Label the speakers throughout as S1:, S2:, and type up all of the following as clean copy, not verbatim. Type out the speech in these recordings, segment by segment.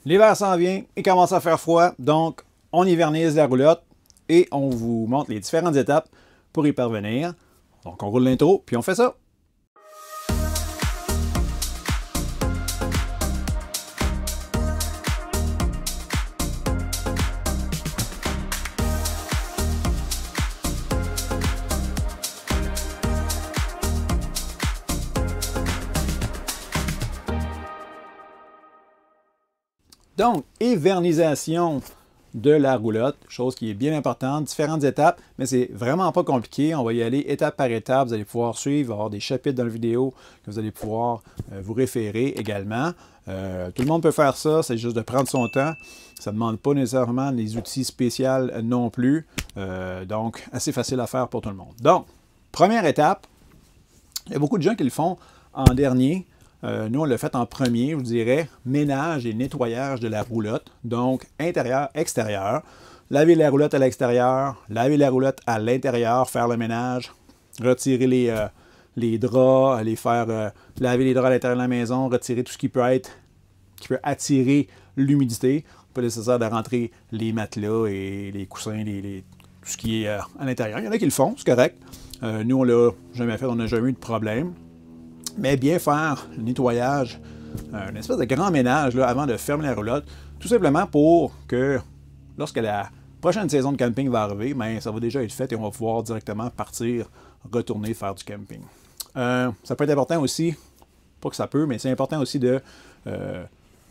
S1: L'hiver s'en vient, il commence à faire froid, donc on hivernise la roulotte et on vous montre les différentes étapes pour y parvenir. Donc on roule l'intro, puis on fait ça. Donc, hivernisation de la roulotte, chose qui est bien importante, différentes étapes, mais c'est vraiment pas compliqué. On va y aller étape par étape. Vous allez pouvoir suivre, il va y avoir des chapitres dans la vidéo que vous allez pouvoir vous référer également. Tout le monde peut faire ça, c'est juste de prendre son temps. Ça ne demande pas nécessairement des outils spéciaux non plus. Donc, assez facile à faire pour tout le monde. Donc, première étape, il y a beaucoup de gens qui le font en dernier. Nous, on l'a fait en premier, je vous dirais, ménage et nettoyage de la roulotte. Donc, intérieur, extérieur. Laver la roulotte à l'extérieur, laver la roulotte à l'intérieur, faire le ménage, retirer les draps, aller faire laver les draps à l'intérieur de la maison, retirer tout ce qui peut attirer l'humidité. Pas nécessaire de rentrer les matelas et les coussins, tout ce qui est à l'intérieur. Il y en a qui le font, c'est correct. Nous, on ne l'a jamais fait, on n'a jamais eu de problème. Mais bien faire le nettoyage, une espèce de grand ménage là, avant de fermer la roulotte, tout simplement pour que lorsque la prochaine saison de camping va arriver, bien, ça va déjà être fait et on va pouvoir directement partir, retourner faire du camping. Ça peut être important aussi, pas que ça peut, mais c'est important aussi de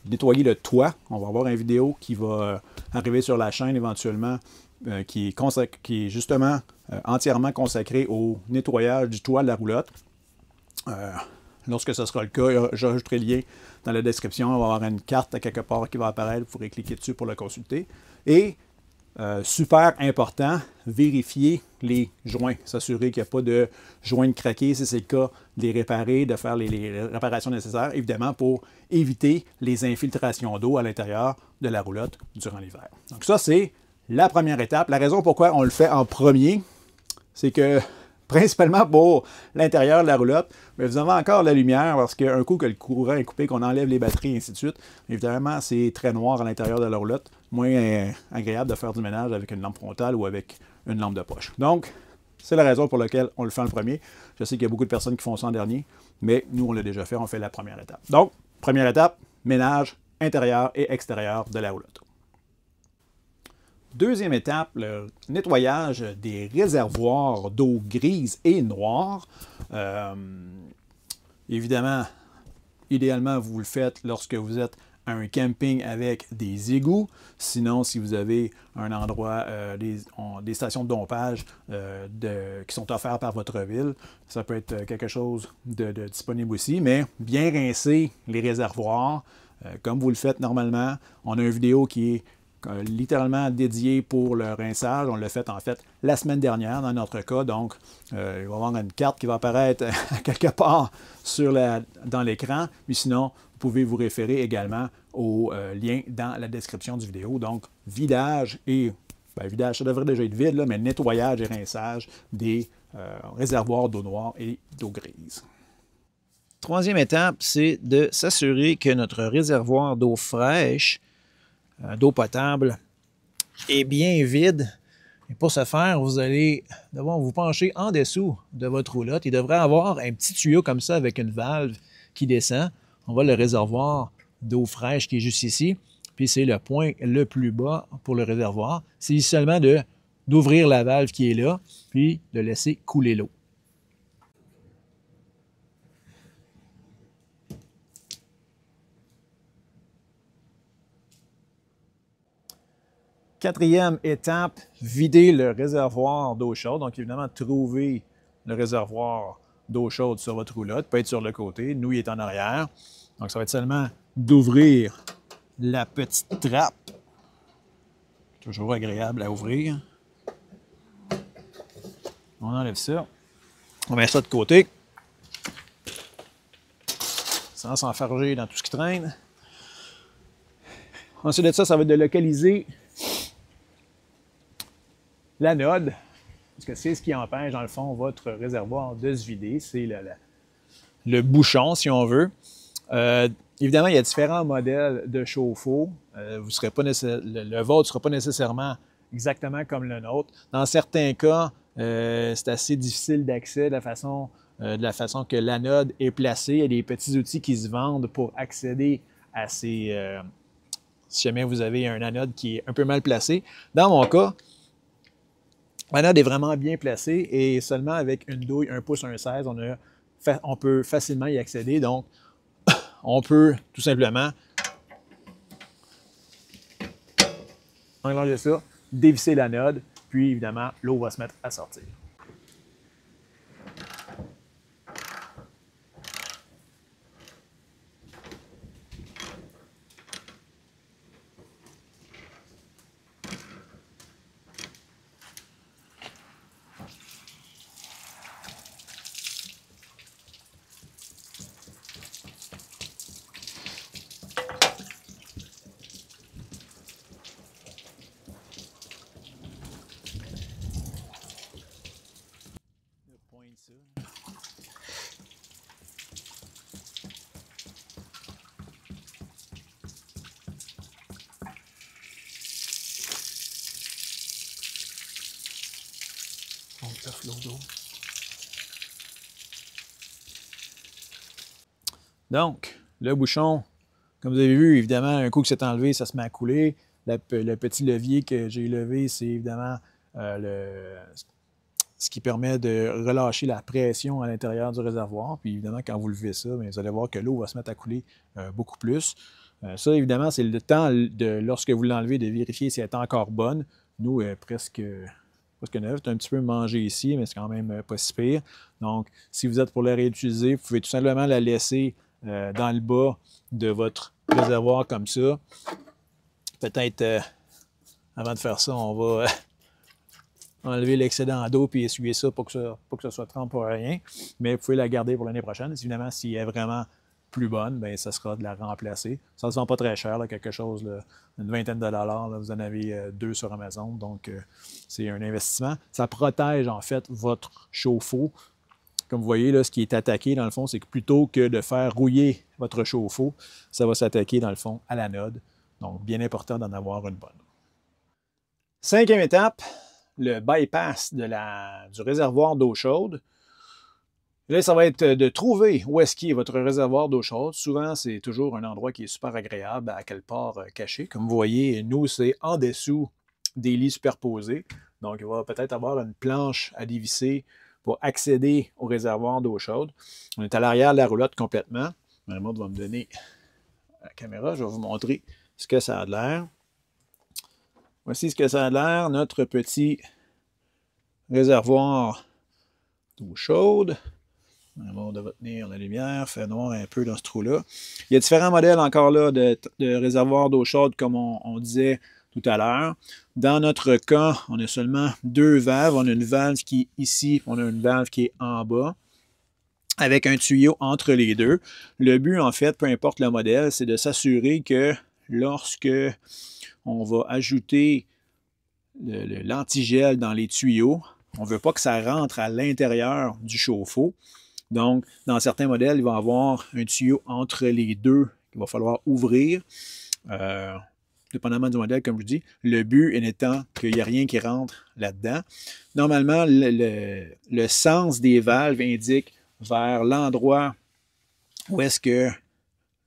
S1: nettoyer le toit. On va avoir une vidéo qui va arriver sur la chaîne éventuellement, qui est justement entièrement consacrée au nettoyage du toit de la roulotte. Lorsque ce sera le cas, j'ajouterai le lien dans la description. On va avoir une carte à quelque part qui va apparaître. Vous pourrez cliquer dessus pour le consulter. Et, super important, vérifier les joints. S'assurer qu'il n'y a pas de joints craqués. Si c'est le cas, de les réparer, de faire les réparations nécessaires, évidemment, pour éviter les infiltrations d'eau à l'intérieur de la roulotte durant l'hiver. Donc ça, c'est la première étape. La raison pourquoi on le fait en premier, c'est que principalement pour l'intérieur de la roulotte, mais vous avez encore la lumière parce qu'un coup que le courant est coupé, qu'on enlève les batteries et ainsi de suite, évidemment, c'est très noir à l'intérieur de la roulotte, moins agréable de faire du ménage avec une lampe frontale ou avec une lampe de poche. Donc, c'est la raison pour laquelle on le fait en premier. Je sais qu'il y a beaucoup de personnes qui font ça en dernier, mais nous, on l'a déjà fait, on fait la première étape. Donc, première étape, ménage intérieur et extérieur de la roulotte. Deuxième étape, le nettoyage des réservoirs d'eau grise et noire. Évidemment, idéalement, vous le faites lorsque vous êtes à un camping avec des égouts. Sinon, si vous avez un endroit, des stations de dompage qui sont offertes par votre ville, ça peut être quelque chose de disponible aussi. Mais bien rincer les réservoirs, comme vous le faites normalement. On a une vidéo qui est littéralement dédié pour le rinçage. On l'a fait en fait la semaine dernière dans notre cas. Donc, il va y avoir une carte qui va apparaître quelque part dans l'écran. Mais sinon, vous pouvez vous référer également au lien dans la description du vidéo. Donc, vidage et vidage, ça devrait déjà être vide, là, mais nettoyage et rinçage des réservoirs d'eau noire et d'eau grise.
S2: Troisième étape, c'est de s'assurer que notre réservoir d'eau fraîche d'eau potable est bien vide. Et pour ce faire, vous allez devoir vous pencher en dessous de votre roulotte. Il devrait avoir un petit tuyau comme ça avec une valve qui descend. On voit le réservoir d'eau fraîche qui est juste ici. Puis c'est le point le plus bas pour le réservoir. C'est seulement d'ouvrir la valve qui est là, puis de laisser couler l'eau.
S1: Quatrième étape, vider le réservoir d'eau chaude. Donc, évidemment, trouver le réservoir d'eau chaude sur votre roulotte. Peut être sur le côté. Nous, il est en arrière. Donc, ça va être seulement d'ouvrir la petite trappe. Toujours agréable à ouvrir. On enlève ça. On met ça de côté. Sans s'enfarger dans tout ce qui traîne. Ensuite de ça, ça va être de localiser l'anode, parce que c'est ce qui empêche, dans le fond, votre réservoir de se vider. C'est le bouchon, si on veut. Évidemment, il y a différents modèles de chauffe-eau. Le vôtre ne sera pas nécessairement exactement comme le nôtre. Dans certains cas, c'est assez difficile d'accès de la façon que l'anode est placée. Il y a des petits outils qui se vendent pour accéder à si jamais vous avez un anode qui est un peu mal placé. Dans mon cas, l'anode est vraiment bien placée et seulement avec une douille, 1 pouce, 1,16, on peut facilement y accéder. Donc, on peut tout simplement enlever ça, dévisser l'anode, puis évidemment, l'eau va se mettre à sortir. Donc, le bouchon, comme vous avez vu, évidemment, un coup que c'est enlevé, ça se met à couler. Le petit levier que j'ai levé, c'est évidemment ce qui permet de relâcher la pression à l'intérieur du réservoir. Puis évidemment, quand vous levez ça, bien, vous allez voir que l'eau va se mettre à couler beaucoup plus. Ça, évidemment, c'est le temps, lorsque vous l'enlevez, de vérifier si elle est encore bonne. Nous, presque neuve. C'est un petit peu mangé ici, mais c'est quand même pas si pire. Donc, si vous êtes pour la réutiliser, vous pouvez tout simplement la laisser dans le bas de votre réservoir comme ça. Peut-être, avant de faire ça, on va enlever l'excédent d'eau puis essuyer ça pour que ça soit trempe pour rien. Mais vous pouvez la garder pour l'année prochaine. Évidemment, si elle est vraiment plus bonne, bien, ça sera de la remplacer. Ça ne se vend pas très cher, là, quelque chose, là, une vingtaine de dollars. Là, vous en avez 2 sur Amazon, donc c'est un investissement. Ça protège en fait votre chauffe-eau. Comme vous voyez, là, ce qui est attaqué, dans le fond, c'est que plutôt que de faire rouiller votre chauffe-eau, ça va s'attaquer, dans le fond, à l'anode. Donc, bien important d'en avoir une bonne. 5e étape, le bypass du réservoir d'eau chaude. Là, ça va être de trouver où est-ce qu'il est votre réservoir d'eau chaude. Souvent, c'est toujours un endroit qui est super agréable, à quelque part caché. Comme vous voyez, nous, c'est en dessous des lits superposés. Donc, il va peut-être avoir une planche à dévisser pour accéder au réservoir d'eau chaude. On est à l'arrière de la roulotte complètement. Marie-Maude va me donner la caméra. Je vais vous montrer ce que ça a de l'air. Voici ce que ça a de l'air, notre petit réservoir d'eau chaude. On va tenir la lumière, fait noir un peu dans ce trou-là. Il y a différents modèles encore là de réservoirs d'eau chaude, comme on disait tout à l'heure. Dans notre cas, on a seulement 2 valves. On a une valve qui est ici, on a une valve qui est en bas, avec un tuyau entre les deux. Le but, en fait, peu importe le modèle, c'est de s'assurer que lorsque on va ajouter l'antigel dans les tuyaux, on ne veut pas que ça rentre à l'intérieur du chauffe-eau. Donc, dans certains modèles, il va y avoir un tuyau entre les deux qu'il va falloir ouvrir, dépendamment du modèle, comme je dis. Le but étant qu'il n'y a rien qui rentre là-dedans. Normalement, le sens des valves indique vers l'endroit où est-ce que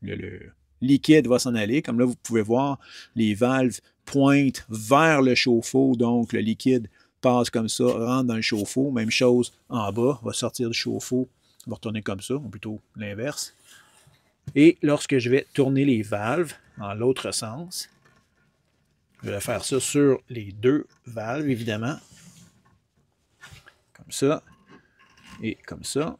S1: le liquide va s'en aller. Comme là, vous pouvez voir, les valves pointent vers le chauffe-eau, donc le liquide passe comme ça, rentre dans le chauffe-eau. Même chose en bas, va sortir du chauffe-eau, va retourner comme ça, ou plutôt l'inverse. Et lorsque je vais tourner les valves dans l'autre sens, je vais faire ça sur les 2 valves, évidemment. Comme ça et comme ça.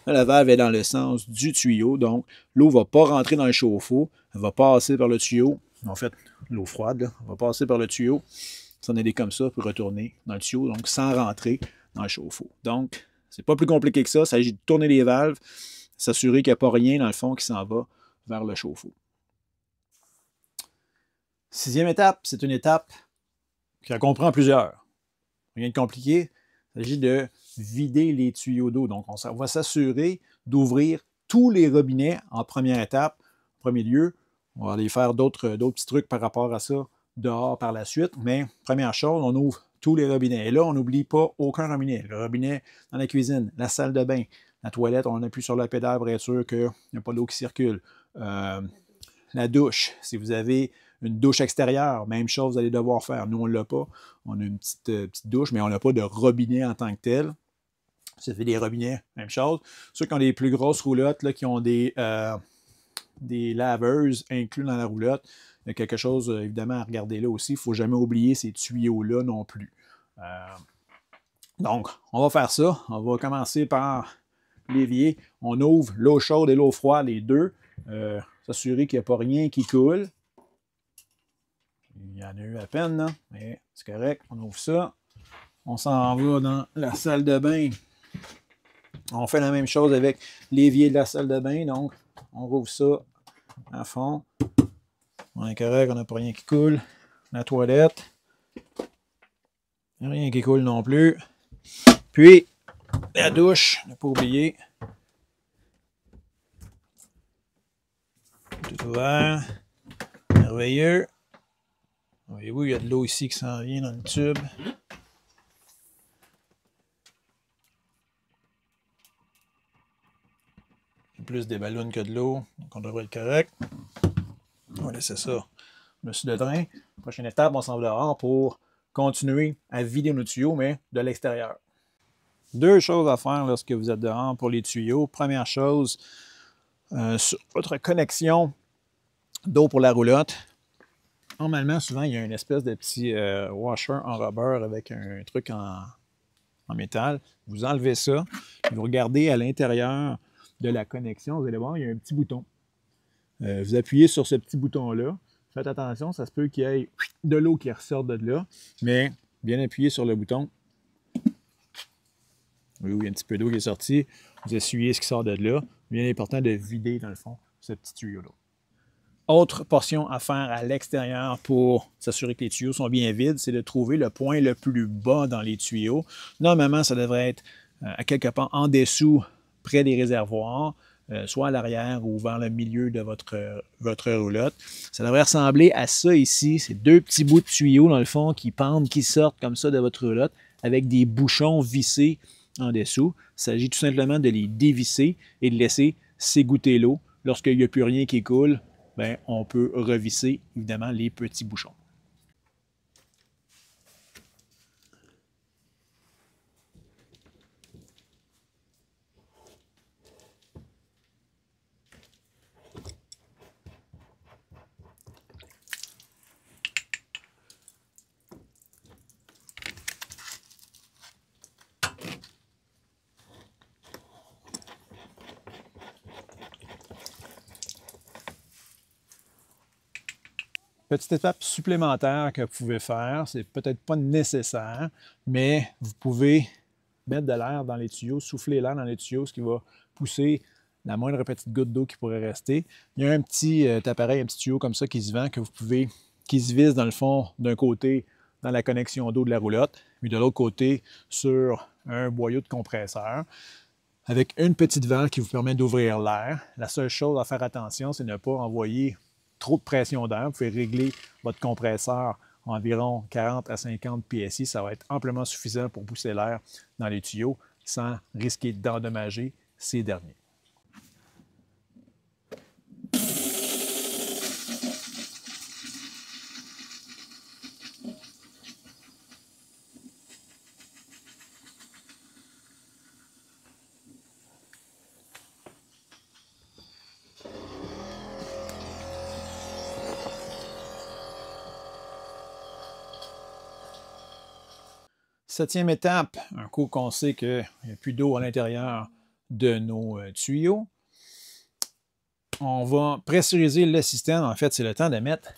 S1: Là, la valve est dans le sens du tuyau, donc l'eau ne va pas rentrer dans le chauffe-eau, elle va passer par le tuyau. En fait, l'eau froide, là, va passer par le tuyau, s'en aller comme ça, pour retourner dans le tuyau, donc sans rentrer dans le chauffe-eau. Donc, c'est pas plus compliqué que ça. Il s'agit de tourner les valves, s'assurer qu'il n'y a pas rien dans le fond qui s'en va vers le chauffe-eau. 6e étape, c'est une étape qui comprend plusieurs. Rien de compliqué. Il s'agit de vider les tuyaux d'eau. Donc, on va s'assurer d'ouvrir tous les robinets en première étape, en premier lieu. On va aller faire d'autres petits trucs par rapport à ça dehors par la suite. Mais première chose, on ouvre tous les robinets. Et là, on n'oublie pas aucun robinet. Le robinet dans la cuisine, la salle de bain, la toilette, on appuie sur la pédale pour être sûr qu'il n'y a pas d'eau qui circule. La douche, si vous avez une douche extérieure, même chose, vous allez devoir faire. Nous, on ne l'a pas. On a une petite douche, mais on n'a pas de robinet en tant que tel. Ça fait des robinets, même chose. Ceux qui ont des plus grosses roulottes, là, qui ont des laveuses inclus dans la roulotte, il y a quelque chose, évidemment, à regarder là aussi. Il ne faut jamais oublier ces tuyaux-là non plus. Donc, on va faire ça. On va commencer par l'évier. On ouvre l'eau chaude et l'eau froide, les deux. S'assurer qu'il n'y a pas rien qui coule. Il y en a eu à peine, là, mais c'est correct. On ouvre ça. On s'en va dans la salle de bain. On fait la même chose avec l'évier de la salle de bain. Donc, on rouvre ça à fond. On est correct, on n'a pas rien qui coule. La toilette. Rien qui coule non plus. Puis, la douche, ne pas oublier. Tout ouvert. Merveilleux. Voyez-vous, il y a de l'eau ici qui s'en vient dans le tube. Plus des ballons que de l'eau, donc on devrait être correct. On va laisser ça dessus le drain. Prochaine étape, on s'en va dehors pour continuer à vider nos tuyaux, mais de l'extérieur. Deux choses à faire lorsque vous êtes dehors pour les tuyaux. Première chose, sur votre connexion d'eau pour la roulotte. Normalement, souvent, il y a une espèce de petit washer en rubber avec un truc en métal. Vous enlevez ça, vous regardez à l'intérieur de la connexion, vous allez voir, il y a un petit bouton. Vous appuyez sur ce petit bouton-là. Faites attention, ça se peut qu'il y ait de l'eau qui ressorte de là, mais bien appuyé sur le bouton. Oui, il y a un petit peu d'eau qui est sortie. Vous essuyez ce qui sort de là. Bien important de vider, dans le fond, ce petit tuyau-là. Autre portion à faire à l'extérieur pour s'assurer que les tuyaux sont bien vides, c'est de trouver le point le plus bas dans les tuyaux. Normalement, ça devrait être à quelque part en dessous, près des réservoirs, soit à l'arrière ou vers le milieu de votre roulotte. Ça devrait ressembler à ça ici. C'est deux petits bouts de tuyaux, dans le fond, qui pendent, qui sortent comme ça de votre roulotte, avec des bouchons vissés en dessous. Il s'agit tout simplement de les dévisser et de laisser s'égoutter l'eau. Lorsqu'il n'y a plus rien qui coule, bien, on peut revisser, évidemment, les petits bouchons. Petite étape supplémentaire que vous pouvez faire, c'est peut-être pas nécessaire, mais vous pouvez mettre de l'air dans les tuyaux, souffler l'air dans les tuyaux, ce qui va pousser la moindre petite goutte d'eau qui pourrait rester. Il y a un petit appareil, un petit tuyau comme ça qui se vend, qui se visse dans le fond d'un côté dans la connexion d'eau de la roulotte, puis de l'autre côté sur un boyau de compresseur, avec une petite valve qui vous permet d'ouvrir l'air. La seule chose à faire attention, c'est de ne pas envoyer trop de pression d'air. Vous pouvez régler votre compresseur à environ 40 à 50 PSI. Ça va être amplement suffisant pour pousser l'air dans les tuyaux sans risquer d'endommager ces derniers. Septième étape, un coup qu'on sait qu'il n'y a plus d'eau à l'intérieur de nos tuyaux, on va pressuriser le système. En fait, c'est le temps de mettre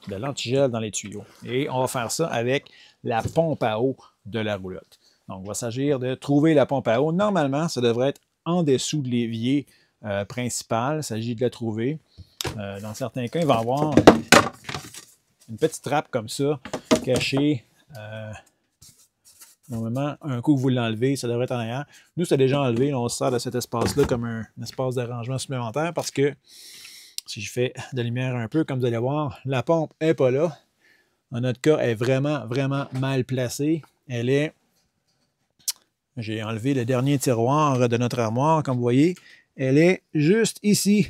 S1: de l'antigel dans les tuyaux. Et on va faire ça avec la pompe à eau de la roulotte. Donc, il va s'agir de trouver la pompe à eau. Normalement, ça devrait être en dessous de l'évier principal. Il s'agit de la trouver. Dans certains cas, il va y avoir une petite trappe comme ça, cachée
S2: Normalement, un coup que vous l'enlevez, ça devrait être en arrière. Nous, c'est déjà enlevé. Là, on se sert de cet espace-là comme un espace d'arrangement supplémentaire parce que si je fais de la lumière un peu, comme vous allez voir, la pompe n'est pas là. Dans notre cas, elle est vraiment, vraiment mal placée. Elle est... J'ai enlevé le dernier tiroir de notre armoire, comme vous voyez. Elle est juste ici,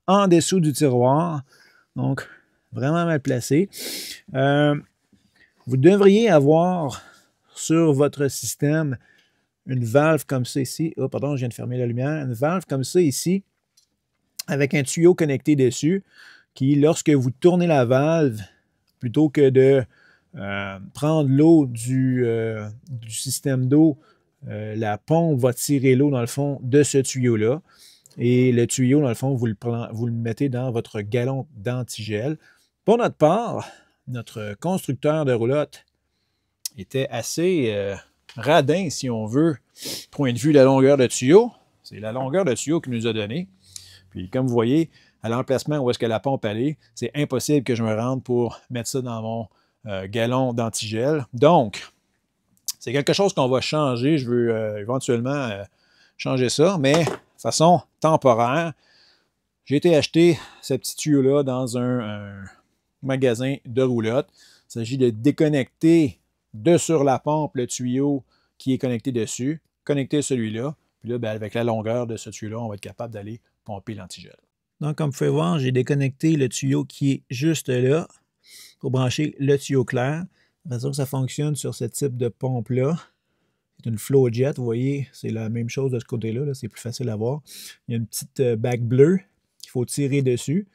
S2: en dessous du tiroir. Donc, vraiment mal placée. Vous devriez avoir sur votre système une valve comme ça ici. Oh, pardon, je viens de fermer la lumière. Une valve comme ça ici, avec un tuyau connecté dessus, qui, lorsque vous tournez la valve, plutôt que de prendre l'eau du système d'eau, la pompe va tirer l'eau, dans le fond, de ce tuyau-là. Et le tuyau, dans le fond, vous le mettez dans votre galon d'antigel. Pour notre part, notre constructeur de roulotte était assez radin, si on veut, point de vue de la longueur de tuyau. C'est la longueur de tuyau qu'il nous a donné. Puis, comme vous voyez, à l'emplacement où est-ce que la pompe allait, c'est impossible que je me rende pour mettre ça dans mon galon d'antigel. Donc, c'est quelque chose qu'on va changer. Je veux éventuellement changer ça, mais de façon temporaire. J'ai été acheter ce petit tuyau-là dans un magasin de roulotte. Il s'agit de déconnecter de sur la pompe le tuyau qui est connecté dessus, connecter celui-là. Puis là, bien, avec la longueur de ce tuyau-là, on va être capable d'aller pomper l'antigel. Donc, comme vous pouvez voir, j'ai déconnecté le tuyau qui est juste là pour brancher le tuyau clair. De façon que ça fonctionne sur ce type de pompe-là. C'est une flow jet, vous voyez, c'est la même chose de ce côté-là, -là, c'est plus facile à voir. Il y a une petite bague bleue qu'il faut tirer dessus,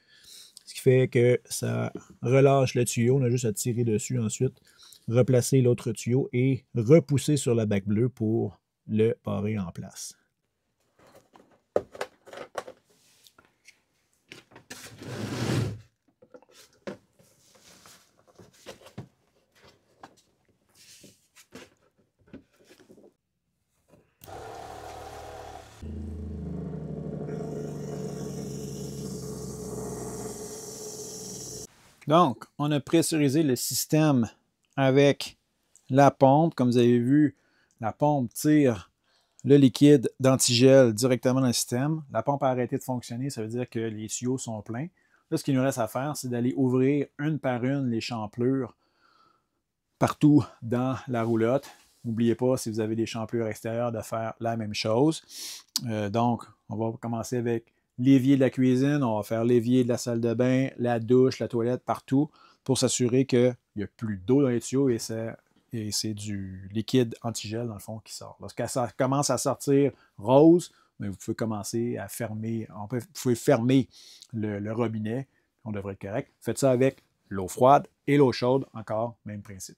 S2: ce qui fait que ça relâche le tuyau. On a juste à tirer dessus ensuite, replacer l'autre tuyau et repousser sur la bague bleue pour le parer en place. Donc, on a pressurisé le système avec la pompe. Comme vous avez vu, la pompe tire le liquide d'antigel directement dans le système. La pompe a arrêté de fonctionner, ça veut dire que les tuyaux sont pleins. Là, ce qu'il nous reste à faire, c'est d'aller ouvrir une par une les champlures partout dans la roulotte. N'oubliez pas, si vous avez des champlures extérieures, de faire la même chose. Donc, on va commencer avec l'évier de la cuisine, on va faire l'évier de la salle de bain, la douche, la toilette, partout, pour s'assurer qu'il n'y a plus d'eau dans les tuyaux et c'est du liquide antigel, dans le fond, qui sort. Lorsque ça commence à sortir rose, bien, vous pouvez commencer à fermer, vous pouvez fermer le robinet, on devrait être correct. Faites ça avec l'eau froide et l'eau chaude, encore, même principe.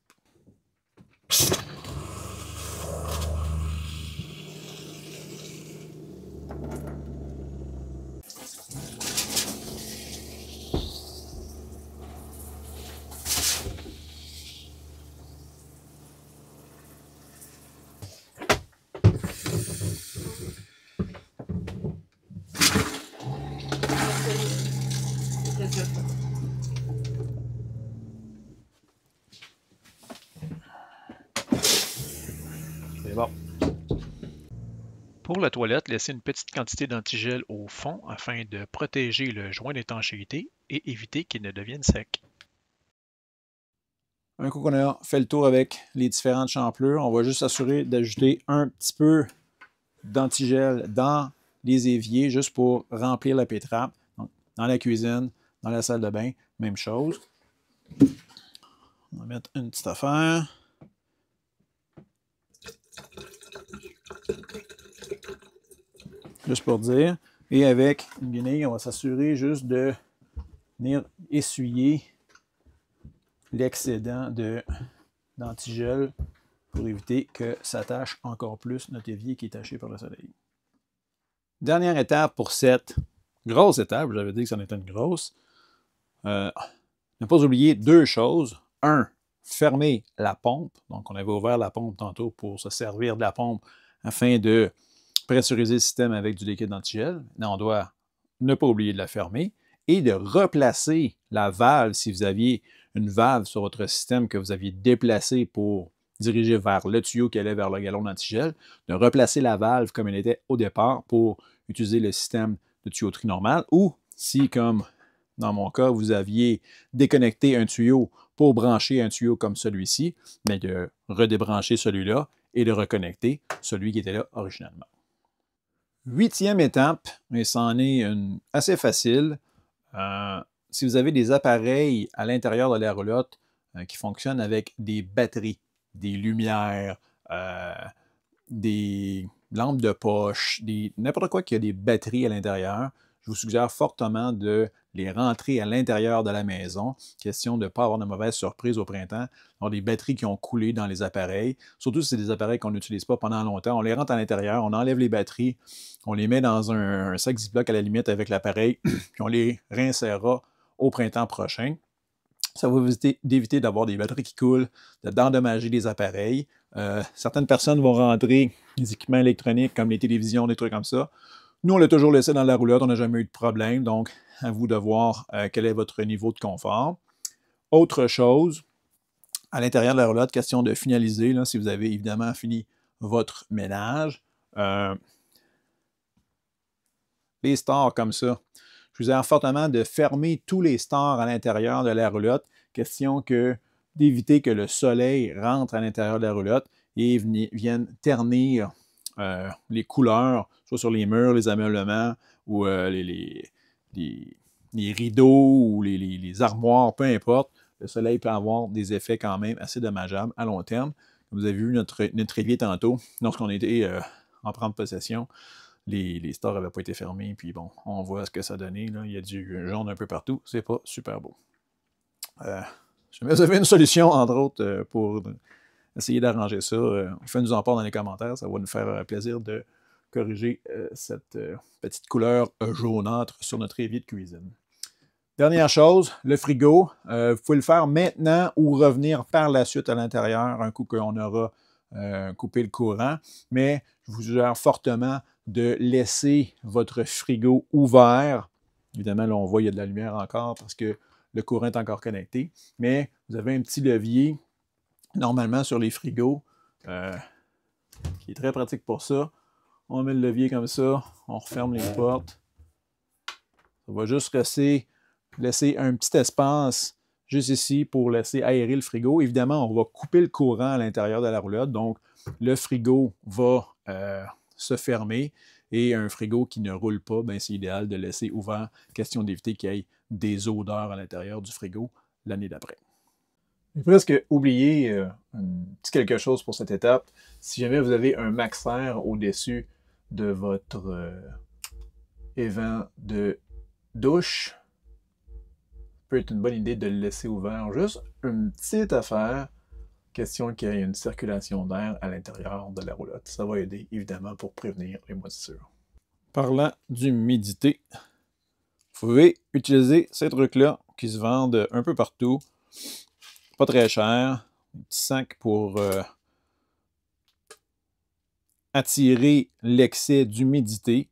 S2: C'est bon.
S3: Pour la toilette, laissez une petite quantité d'antigel au fond afin de protéger le joint d'étanchéité et éviter qu'il ne devienne sec.
S2: Un coup qu'on a fait le tour avec les différentes champlures, on va juste s'assurer d'ajouter un petit peu d'antigel dans les éviers, juste pour remplir la pétrape. Donc, dans la cuisine, dans la salle de bain, même chose. On va mettre une petite affaire. Juste pour dire. Et avec une guenille, on va s'assurer juste de venir essuyer l'excédent d'antigel pour éviter que ça tache encore plus notre évier qui est taché par le soleil. Dernière étape pour cette grosse étape, j'avais dit que ça en était une grosse. Ne pas oublier deux choses. Un, fermer la pompe. Donc, on avait ouvert la pompe tantôt pour se servir de la pompe afin de pressuriser le système avec du liquide antigel. Là, on doit ne pas oublier de la fermer et de replacer la valve si vous aviez une valve sur votre système que vous aviez déplacée pour
S1: diriger vers le tuyau qui allait vers le galon d'antigel, de replacer la valve comme elle était au départ pour utiliser le système de tuyauterie normal, ou si, comme dans mon cas, vous aviez déconnecté un tuyau pour brancher un tuyau comme celui-ci, mais de redébrancher celui-là et de reconnecter celui qui était là originalement. 8e étape, et c'en est une assez facile. Si vous avez des appareils à l'intérieur de la roulotte qui fonctionnent avec des batteries, des lumières, des lampes de poche, n'importe quoi qui a des batteries à l'intérieur, je vous suggère fortement de les rentrer à l'intérieur de la maison. Question de ne pas avoir de mauvaises surprises au printemps. Alors, des batteries qui ont coulé dans les appareils, surtout si c'est des appareils qu'on n'utilise pas pendant longtemps, on les rentre à l'intérieur, on enlève les batteries, on les met dans un sac Ziploc à la limite avec l'appareil, puis on les réinsérera au printemps prochain. Ça va vous éviter d'avoir des batteries qui coulent, d'endommager les appareils. Certaines personnes vont rentrer des équipements électroniques comme les télévisions, des trucs comme ça. Nous, on l'a toujours laissé dans la roulotte, on n'a jamais eu de problème, donc à vous de voir quel est votre niveau de confort. Autre chose, à l'intérieur de la roulotte, question de finaliser, là, si vous avez évidemment fini votre ménage, les stores comme ça. Je vous invite fortement de fermer tous les stores à l'intérieur de la roulotte, question d'éviter que le soleil rentre à l'intérieur de la roulotte et vienne ternir les couleurs, soit sur les murs, les ameublements, ou les rideaux, ou les armoires, peu importe. Le soleil peut avoir des effets quand même assez dommageables à long terme. Comme vous avez vu notre évier tantôt, lorsqu'on était en prendre possession, les stores n'avaient pas été fermés, puis bon, on voit ce que ça donnait. Là. Il y a du jaune un peu partout. C'est pas super beau. Si vous avez une solution, entre autres, pour essayer d'arranger ça, faites-nous en part dans les commentaires. Ça va nous faire plaisir de corriger cette petite couleur jaunâtre sur notre évier de cuisine. Dernière chose, le frigo. Vous pouvez le faire maintenant ou revenir par la suite à l'intérieur, un coup qu'on aura coupé le courant. Mais je vous suggère fortement de laisser votre frigo ouvert. Évidemment, là, on voit qu'il y a de la lumière encore parce que le courant est encore connecté. Mais vous avez un petit levier, normalement sur les frigos, qui est très pratique pour ça. On met le levier comme ça, on referme les portes. Ça va juste laisser un petit espace juste ici pour laisser aérer le frigo. Évidemment, on va couper le courant à l'intérieur de la roulotte, donc le frigo va se fermer. Et un frigo qui ne roule pas, ben, c'est idéal de laisser ouvert, question d'éviter qu'il y ait des odeurs à l'intérieur du frigo l'année d'après. J'ai presque oublié un petit quelque chose pour cette étape. Si jamais vous avez un maxer au-dessus de votre évent de douche, ça peut être une bonne idée de le laisser ouvert. Juste une petite affaire, question qu'il y ait une circulation d'air à l'intérieur de la roulotte. Ça va aider, évidemment, pour prévenir les moisissures. Parlant d'humidité, vous pouvez utiliser ces trucs-là qui se vendent un peu partout. Pas très cher. Un petit sac pour attirer l'excès d'humidité.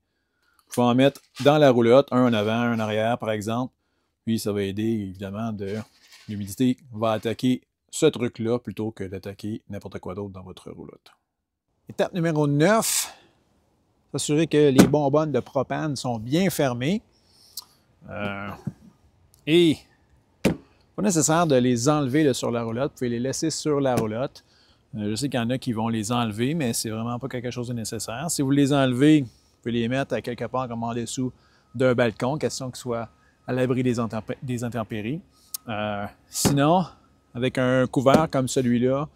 S1: Il faut en mettre dans la roulotte, un en avant, un en arrière, par exemple. Puis ça va aider, évidemment, l'humidité va attaquer ce truc-là plutôt que d'attaquer n'importe quoi d'autre dans votre roulotte. Étape numéro 9, s'assurer que les bonbonnes de propane sont bien fermées. Et pas nécessaire de les enlever là, sur la roulotte. Vous pouvez les laisser sur la roulotte. Je sais qu'il y en a qui vont les enlever, mais c'est vraiment pas quelque chose de nécessaire. Si vous les enlevez, vous pouvez les mettre à quelque part comme en dessous d'un balcon, question qu'ils soient à l'abri des intempéries. Sinon, avec un couvert comme celui-là,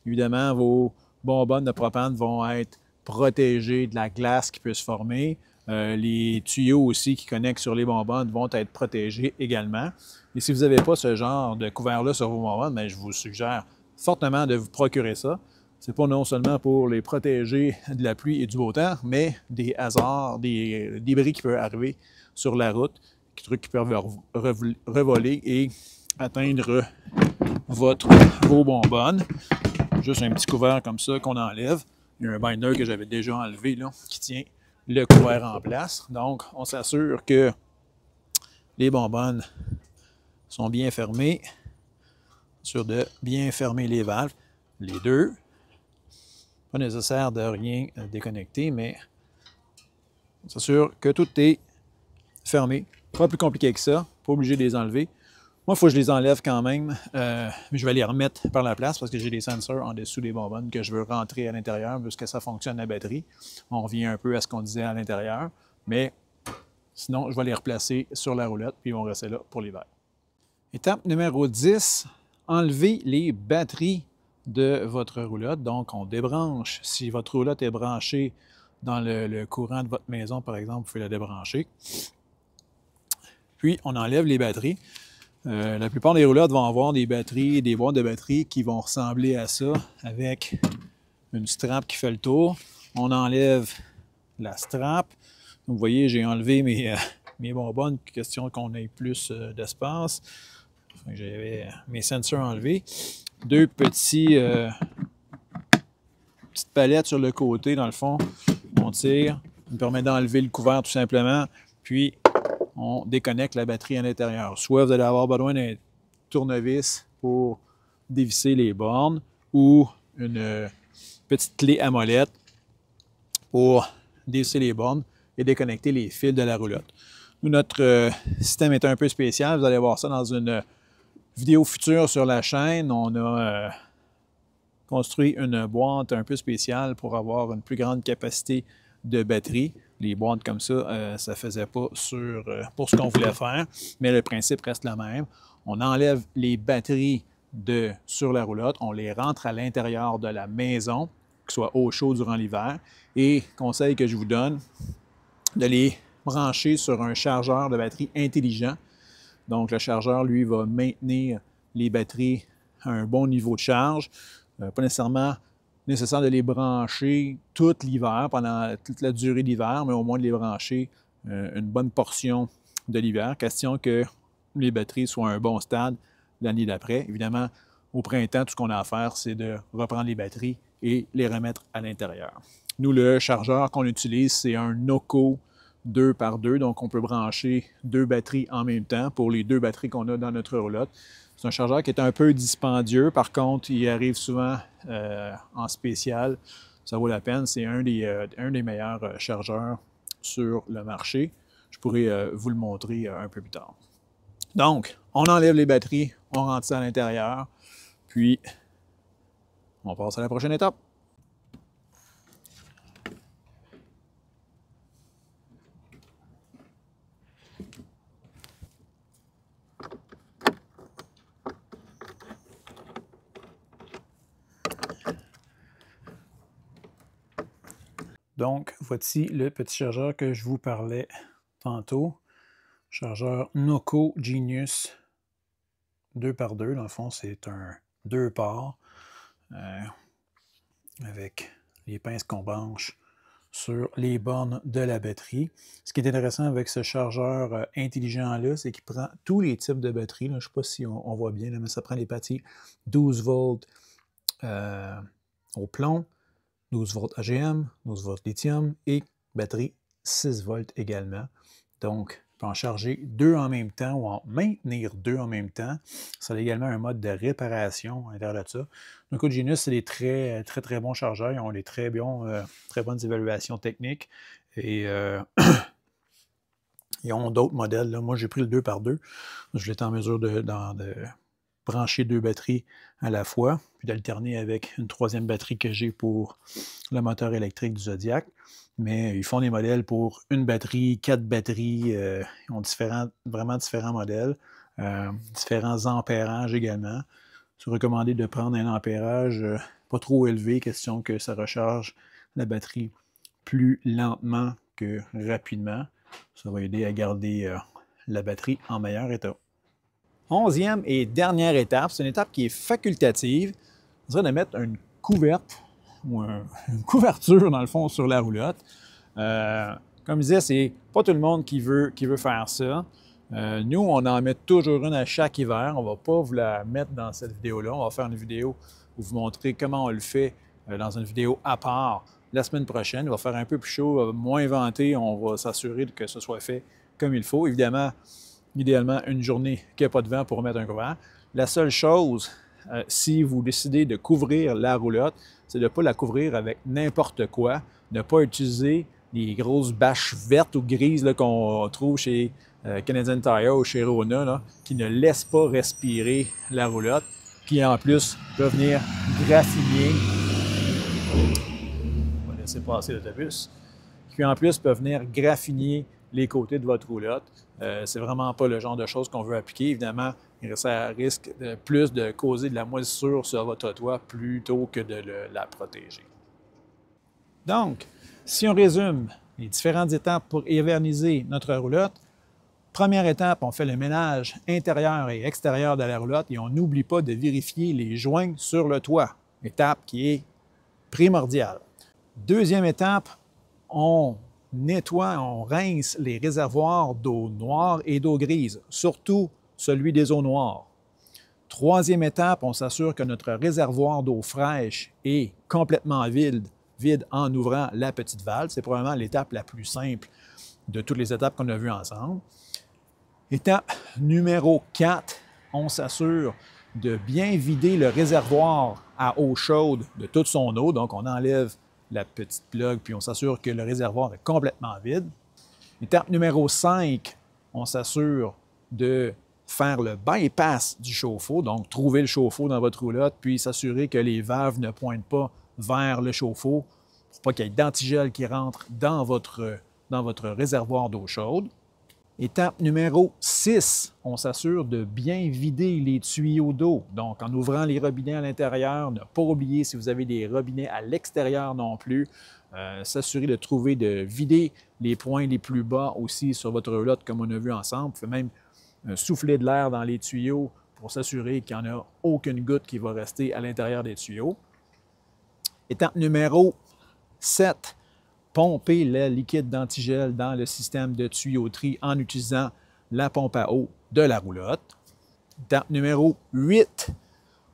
S1: évidemment, vos bonbonnes de propane vont être protégées de la glace qui peut se former. Les tuyaux aussi qui connectent sur les bonbonnes vont être protégés également. Et si vous n'avez pas ce genre de couvert-là sur vos bonbonnes, bien, je vous suggère fortement de vous procurer ça. Ce n'est pas non seulement pour les protéger de la pluie et du beau temps, mais des hasards, des débris qui peuvent arriver sur la route, des trucs qui peuvent revoler et atteindre vos bonbonnes. Juste un petit couvert comme ça qu'on enlève. Il y a un binder que j'avais déjà enlevé là, qui tient le couvert en place. Donc, on s'assure que les bonbonnes sont bien fermées. Sûr de bien fermer les valves, les deux.
S2: Pas nécessaire de rien déconnecter, mais on s'assure que tout est fermé. Pas plus compliqué que ça. Pas obligé de les enlever. Moi, il faut que je les enlève quand même. Mais je vais les remettre par la place parce que j'ai des sensors en dessous des bonbonnes que je veux rentrer à l'intérieur puisque ça fonctionne la batterie. On revient un peu à ce qu'on disait à l'intérieur. Mais sinon, je vais les replacer sur la roulotte puis ils vont rester là pour l'hiver. Étape numéro 10, enlevez les batteries de votre roulotte. Donc, on débranche. Si votre roulotte est branchée dans le courant de votre maison, par exemple, vous pouvez la débrancher. Puis, on enlève les batteries. La plupart des roulottes vont avoir des batteries, des boîtes de batteries qui vont ressembler à ça, avec une strap qui fait le tour. On enlève la strap. Vous voyez, j'ai enlevé mes bonbonnes, question qu'on ait plus d'espace. J'avais mes sensors enlevés. Deux petites palettes sur le côté, dans le fond. On tire, ça nous permet d'enlever le couvert tout simplement. Puis, on déconnecte la batterie à l'intérieur. Soit vous allez avoir besoin d'un tournevis pour dévisser les bornes ou une petite clé à molette pour dévisser les bornes et déconnecter les fils de la roulotte. Nous, notre système est un peu spécial. Vous allez voir ça dans une vidéo future sur la chaîne. On a construit une boîte un peu spéciale pour avoir une plus grande capacité de batterie. Les boîtes comme ça, ça ne faisait pas pour ce qu'on voulait faire, mais le principe reste le même. On enlève les batteries sur la roulotte, on les rentre à l'intérieur de la maison, que ce soit au chaud durant l'hiver, et conseil que je vous donne, de les brancher sur un chargeur de batterie intelligent. Donc, le chargeur, lui, va maintenir les batteries à un bon niveau de charge. Pas nécessairement nécessaire de les brancher tout l'hiver, pendant toute la durée de l'hiver, mais au moins de les brancher une bonne portion de l'hiver. Question que les batteries soient à un bon stade l'année d'après. Évidemment, au printemps, tout ce qu'on a à faire, c'est de reprendre les batteries et les remettre à l'intérieur. Nous, le chargeur qu'on utilise, c'est un Noco 2x2, donc on peut brancher deux batteries en même temps pour les deux batteries qu'on a dans notre roulotte. C'est un chargeur qui est un peu dispendieux, par contre, il arrive souvent en spécial. Ça vaut la peine, c'est un des meilleurs chargeurs sur le marché. Je pourrais vous le montrer un peu plus tard. Donc, on enlève les batteries, on rentre ça à l'intérieur, puis on passe à la prochaine étape. Donc, voici le petit chargeur que je vous parlais tantôt. Chargeur Noco Genius 2x2. Dans le fond, c'est un 2 ports avec les pinces qu'on branche sur les bornes de la batterie. Ce qui est intéressant avec ce chargeur intelligent-là, c'est qu'il prend tous les types de batteries. Là, je ne sais pas si on voit bien, là, mais ça prend les batteries 12 volts au plomb, 12 volts AGM, 12 volts lithium et batterie 6 volts également. Donc, on peut en charger deux en même temps ou en maintenir deux en même temps. Ça a également un mode de réparation à l'intérieur de ça. Noco Genius, c'est des très bons chargeurs. Ils ont des très bonnes évaluations techniques. Et ils ont d'autres modèles. Là. Moi, j'ai pris le 2x2. Je l'étais en mesure de brancher deux batteries à la fois, puis d'alterner avec une troisième batterie que j'ai pour le moteur électrique du Zodiac. Mais ils font des modèles pour une batterie, 4 batteries. Ils ont vraiment différents modèles, différents ampérages également. C'est recommandé de prendre un ampérage pas trop élevé, question que ça recharge la batterie plus lentement que rapidement. Ça va aider à garder la batterie en meilleur état. 11e et dernière étape, c'est une étape qui est facultative. On dirait de mettre une couverte ou une couverture, dans le fond, sur la roulotte. Comme je disais, c'est pas tout le monde qui veut faire ça. Nous, on en met toujours une à chaque hiver. On ne va pas vous la mettre dans cette vidéo-là. On va faire une vidéo pour vous montrer comment on le fait dans une vidéo à part la semaine prochaine. Il va faire un peu plus chaud, moins venté. On va s'assurer que ce soit fait comme il faut. Évidemment, idéalement, une journée qu'il n'y a pas de vent pour mettre un couvert. La seule chose,
S1: si vous décidez de couvrir la roulotte, c'est de ne pas la couvrir avec n'importe quoi, ne pas utiliser les grosses bâches vertes ou grises qu'on trouve chez Canadian Tire ou chez Rona, là, qui ne laissent pas respirer la roulotte, qui en plus peuvent venir graffiner. On va laisser passer l'autobus. Qui en plus peuvent venir graffiner les côtés de votre roulotte. C'est vraiment pas le genre de choses qu'on veut appliquer. Évidemment, ça risque plus de causer de la moisissure sur votre toit plutôt que de la protéger. Donc, si on résume les différentes étapes pour éverniser notre roulotte, première étape, on fait le ménage intérieur et extérieur de la roulotte et on n'oublie pas de vérifier les joints sur le toit, étape qui est primordiale. Deuxième étape, on nettoie, on rince les réservoirs d'eau noire et d'eau grise, surtout celui des eaux noires. Troisième étape, on s'assure que notre réservoir d'eau fraîche est complètement vide en ouvrant la petite valve. C'est probablement l'étape la plus simple de toutes les étapes qu'on a vues ensemble. Étape numéro 4, on s'assure de bien vider le réservoir à eau chaude de toute son eau. Donc, on enlève la petite plug, puis on s'assure que le réservoir est complètement vide. Étape numéro 5, on s'assure de faire le bypass du chauffe-eau, donc trouver le chauffe-eau dans votre roulotte, puis s'assurer que les valves ne pointent pas vers le chauffe-eau pour pas qu'il y ait d'antigel qui rentre dans votre réservoir d'eau chaude. Étape numéro 6, on s'assure de bien vider les tuyaux d'eau. Donc, en ouvrant les robinets à l'intérieur, ne pas oublier si vous avez des robinets à l'extérieur non plus, s'assurer de vider les points les plus bas aussi sur votre roulotte comme on a vu ensemble. Vous pouvez même souffler de l'air dans les tuyaux pour s'assurer qu'il n'y en a aucune goutte qui va rester à l'intérieur des tuyaux. Étape numéro 7, pomper le liquide d'antigel dans le système de tuyauterie en utilisant la pompe à eau de la roulotte. Étape numéro 8,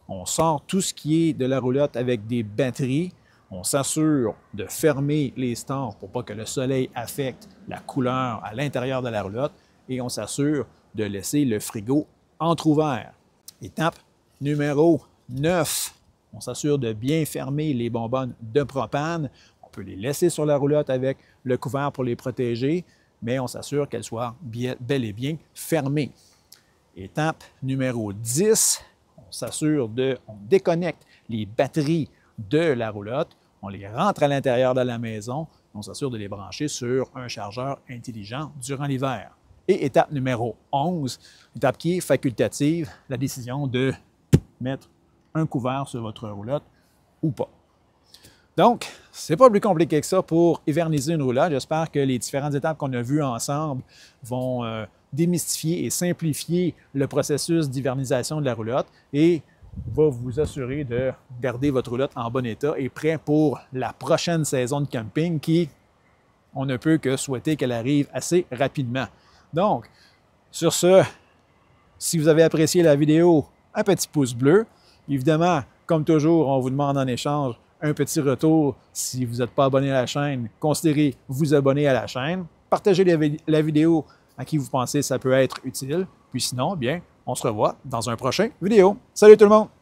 S1: on sort tout ce qui est de la roulotte avec des batteries. On s'assure de fermer les stores pour pas que le soleil affecte la couleur à l'intérieur de la roulotte et on s'assure de laisser le frigo entrouvert. Étape numéro 9, on s'assure de bien fermer les bonbonnes de propane. On peut les laisser sur la roulotte avec le couvert pour les protéger, mais on s'assure qu'elles soient bel et bien fermées. Étape numéro 10, on déconnecte les batteries de la roulotte, on les rentre à l'intérieur de la maison, on s'assure de les brancher sur un chargeur intelligent durant l'hiver. Et étape numéro 11, étape qui est facultative, la décision de mettre un couvert sur votre roulotte ou pas. Donc, c'est pas plus compliqué que ça pour éverniser une roulotte. J'espère que les différentes étapes qu'on a vues ensemble vont démystifier et simplifier le processus d'hivernisation de la roulotte et va vous assurer de garder votre roulotte en bon état et prêt pour la prochaine saison de camping qui, on ne peut que souhaiter qu'elle arrive assez rapidement. Donc, sur ce, si vous avez apprécié la vidéo, un petit pouce bleu. Évidemment, comme toujours, on vous demande en échange un petit retour. Si vous n'êtes pas abonné à la chaîne, considérez vous abonner à la chaîne. Partagez la vidéo à qui vous pensez que ça peut être utile. Puis sinon, bien, on se revoit dans un prochain vidéo. Salut tout le monde!